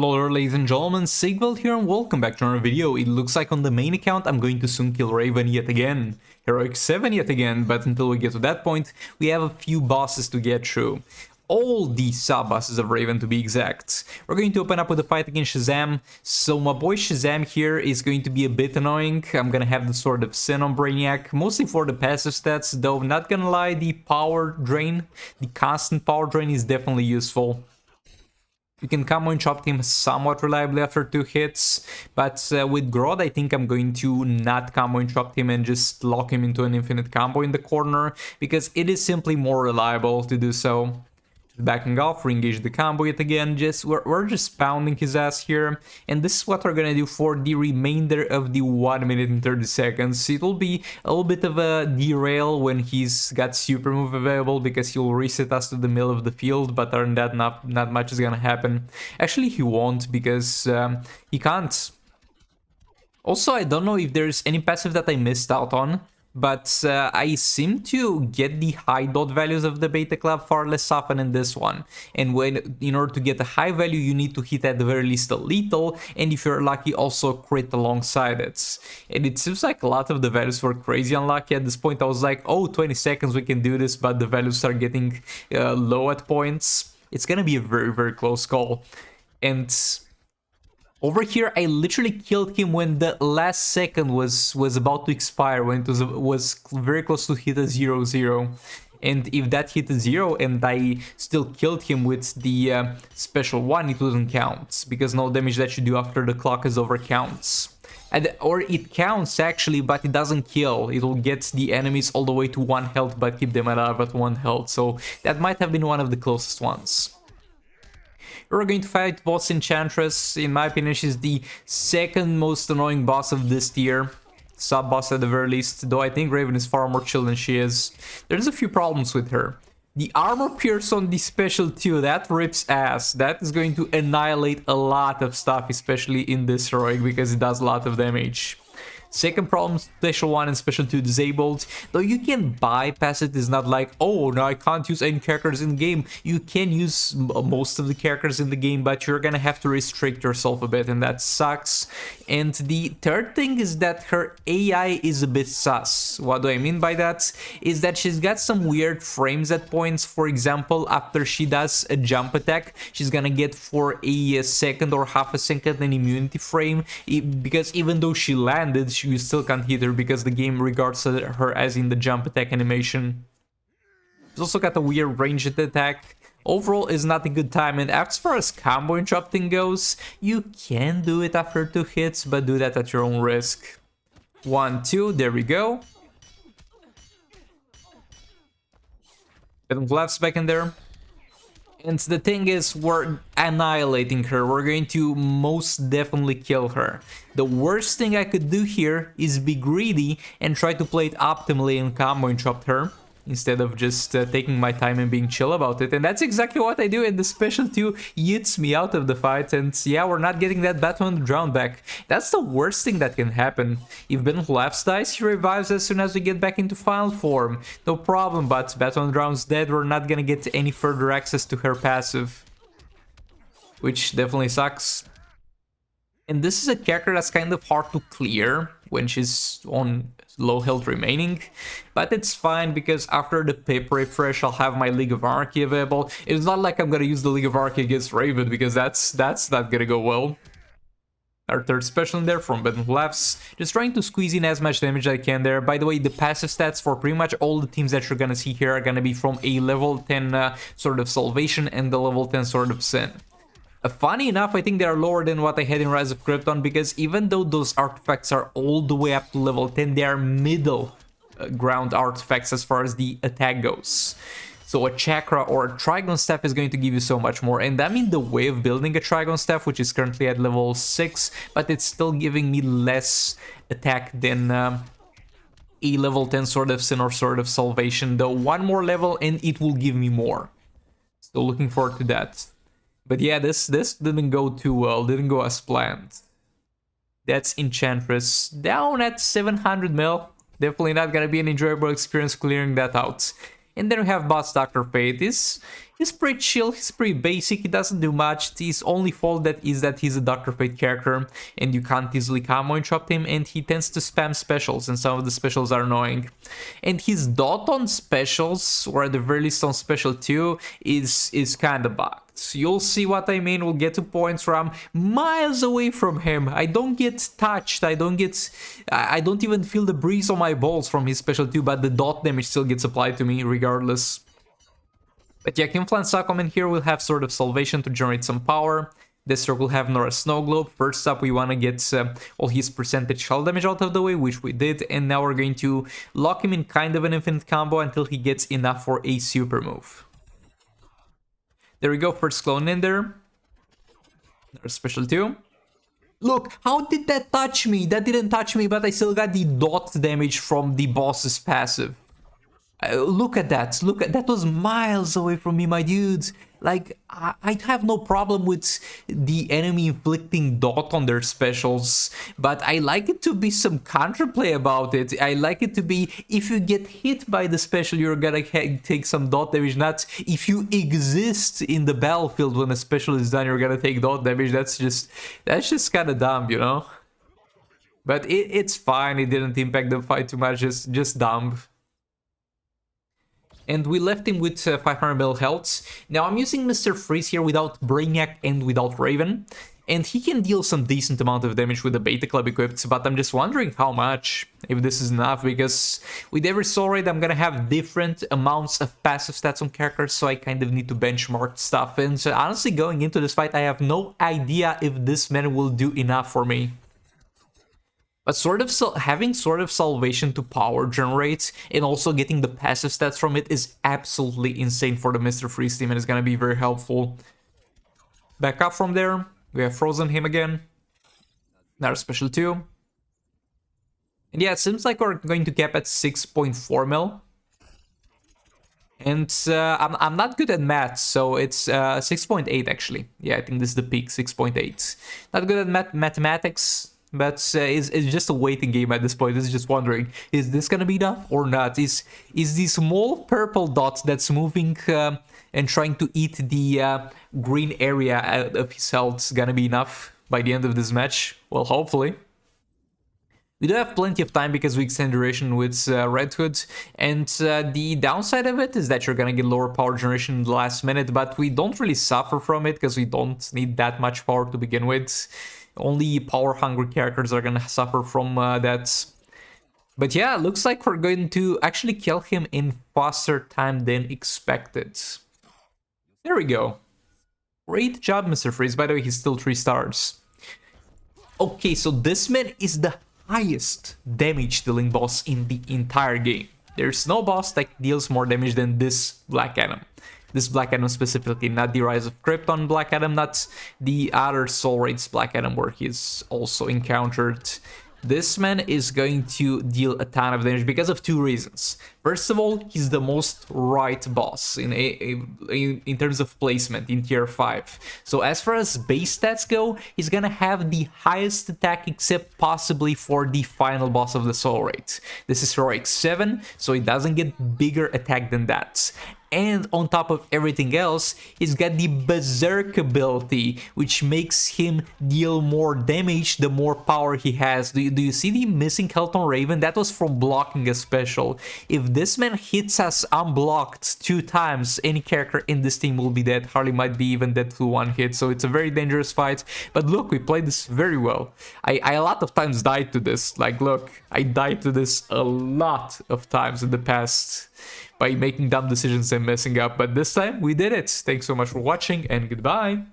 Hello there, ladies and gentlemen, Sigvald here and welcome back to another video. It looks like on the main account I'm going to soon kill Raven yet again. Heroic 7 yet again, but until we get to that point, we have a few bosses to get through. All the sub-bosses of Raven to be exact. We're going to open up with a fight against Shazam, so my boy Shazam here is going to be a bit annoying. I'm gonna have the Sword of Sin on Brainiac, mostly for the passive stats, though not gonna lie, the power drain, the constant power drain is definitely useful. You can combo and chop him somewhat reliably after 2 hits, but with Grodd I think I'm going to not combo and chop him and just lock him into an infinite combo in the corner, because it is simply more reliable to do so. Backing off, re-engage the combo yet again, we're just pounding his ass here, and this is what we're gonna do for the remainder of the 1 minute and 30 seconds. It will be a little bit of a derail when he's got super move available, because he'll reset us to the middle of the field, but other than that, not much is gonna happen. Actually, he won't, because he can't. Also, I don't know if there's any passive that I missed out on, but I seem to get the high dot values of the Beta Club far less often in this one. And in order to get a high value, you need to hit at the very least a lethal, and if you're lucky, also crit alongside it. And it seems like a lot of the values were crazy unlucky. At this point, I was like, oh, 20 seconds, we can do this, but the values are getting low at points. It's gonna be a very, very close call. And over here, I literally killed him when the last second was about to expire, when it was very close to hit a 0-0. And if that hit a 0 and I still killed him with the special one, it wouldn't count, because no damage that you do after the clock is over counts. Or it counts actually, but it doesn't kill. It will get the enemies all the way to 1 health, but keep them alive at 1 health. So that might have been one of the closest ones. We're going to fight boss Enchantress. In my opinion, she's the second most annoying boss of this tier. Sub-boss at the very least, though I think Raven is far more chill than she is. There's a few problems with her. The armor pierce on the special 2, that rips ass. That is going to annihilate a lot of stuff, especially in this heroic, because it does a lot of damage. Second problem, special 1 and special 2 disabled. Though you can bypass it, it's not like, oh, no, I can't use any characters in the game. You can use most of the characters in the game, but you're gonna have to restrict yourself a bit, and that sucks. And the third thing is that her AI is a bit sus. What do I mean by that? Is that she's got some weird frames at points. For example, after she does a jump attack, she's gonna get for a second or half a second an immunity frame, because even though she landed, you still can't hit her because the game regards her as in the jump attack animation. She's also got a weird ranged attack. Overall, is not a good time, and as far as combo interrupting goes, you can do it after 2 hits, but do that at your own risk. 1, 2, there we go. Get laughs back in there. And the thing is, we're annihilating her. We're going to most definitely kill her. The worst thing I could do here is be greedy and try to play it optimally and combo interrupt her, instead of just taking my time and being chill about it. And that's exactly what I do, and the special 2 yeets me out of the fight, and yeah, we're not getting that Battle on the Drown back. That's the worst thing that can happen. If Ben Laughs dies, he revives as soon as we get back into final form. No problem, but Battle on the Drown's dead, we're not gonna get any further access to her passive, which definitely sucks. And this is a character that's kind of hard to clear when she's on low health remaining, but it's fine because after the pip refresh I'll have my League of Anarchy available. It's not like I'm gonna use the League of Anarchy against Raven, because that's not gonna go well. Our third special in there from Ben Laughs, just trying to squeeze in as much damage as I can there. By the way, the passive stats for pretty much all the teams that you're gonna see here are gonna be from a level 10 Sword of Salvation and the level 10 Sword of Sin. Funny enough, I think they are lower than what I had in Rise of Krypton, because even though those artifacts are all the way up to level 10, they are middle ground artifacts as far as the attack goes. So a chakra or a Trigon Staff is going to give you so much more, and I'm in the way of building a Trigon Staff, which is currently at level 6, but it's still giving me less attack than a level 10 Sword of Sin or Sword of Salvation, though 1 more level and it will give me more. Still looking forward to that. But yeah, this didn't go too well, didn't go as planned. That's Enchantress, down at 700 mil. Definitely not gonna be an enjoyable experience clearing that out. And then we have boss Dr. Fate. He's pretty chill, he's pretty basic, he doesn't do much. His only fault is that he's a Dr. Fate character and you can't easily combo interrupt him, and he tends to spam specials and some of the specials are annoying. And his dot on specials, or at the very least on special 2, is kinda bugged. You'll see what I mean, we'll get to points where I'm miles away from him. I don't get touched, I don't even feel the breeze on my balls from his special 2, but the dot damage still gets applied to me regardless. But yeah, Kinflan Sakomen here will have Sword of Salvation to generate some power. Deathstroke will have Nora Snow Globe. First up, we want to get all his percentage hull damage out of the way, which we did. And now we're going to lock him in kind of an infinite combo until he gets enough for a super move. There we go, first clone in there. There's special 2. Look, how did that touch me? That didn't touch me, but I still got the dot damage from the boss's passive. Look at that, that was miles away from me, my dudes. Like, I have no problem with the enemy inflicting dot on their specials, but I like it to be some counterplay about it. I like it to be, if you get hit by the special, you're gonna take some dot damage, not if you exist in the battlefield when a special is done, you're gonna take dot damage. That's just kind of dumb, you know? But it's fine, it didn't impact the fight too much, just dumb. And we left him with 500 mil health. Now I'm using Mr. Freeze here without Brainiac and without Raven. And he can deal some decent amount of damage with the Beta Club equipped, but I'm just wondering how much, if this is enough, because with every soul raid I'm gonna have different amounts of passive stats on characters, so I kind of need to benchmark stuff. And so honestly, going into this fight, I have no idea if this man will do enough for me. But having Sword of Salvation to power generate and also getting the passive stats from it is absolutely insane for the Mr. Freeze team and is gonna be very helpful. Back up from there, we have frozen him again. Another special 2. And yeah, it seems like we're going to cap at 6.4 mil. And I'm not good at math, so it's 6.8 actually. Yeah, I think this is the peak, 6.8. Not good at mathematics. But it's just a waiting game at this point. It's just wondering, is this gonna be enough or not? Is the small purple dot that's moving and trying to eat the green area out of his health gonna be enough by the end of this match? Well, hopefully. We do have plenty of time because we extend duration with Red Hood, and the downside of it is that you're gonna get lower power generation in the last minute, but we don't really suffer from it because we don't need that much power to begin with. Only power-hungry characters are gonna suffer from that. But yeah, looks like we're going to actually kill him in faster time than expected. There we go. Great job, Mr. Freeze. By the way, he's still 3 stars. Okay, so this man is the highest damage-dealing boss in the entire game. There's no boss that deals more damage than this Black Adam. This Black Adam specifically, not the Rise of Krypton Black Adam, not the other Soul Raids Black Adam where he's also encountered. This man is going to deal a ton of damage because of 2 reasons. First of all, he's the most right boss in terms of placement in tier 5. So as far as base stats go, he's gonna have the highest attack except possibly for the final boss of the Soul Raid. This is Heroic 7, so it doesn't get bigger attack than that. And on top of everything else, he's got the Berserk ability, which makes him deal more damage the more power he has. Do you see the missing health on Raven? That was from blocking a special. If this man hits us unblocked 2 times, any character in this team will be dead. Harley might be even dead to 1 hit, so it's a very dangerous fight. But look, we played this very well. I a lot of times died to this. Like, look, I died to this a lot of times in the past by making dumb decisions and messing up, but this time we did it. Thanks so much for watching and goodbye.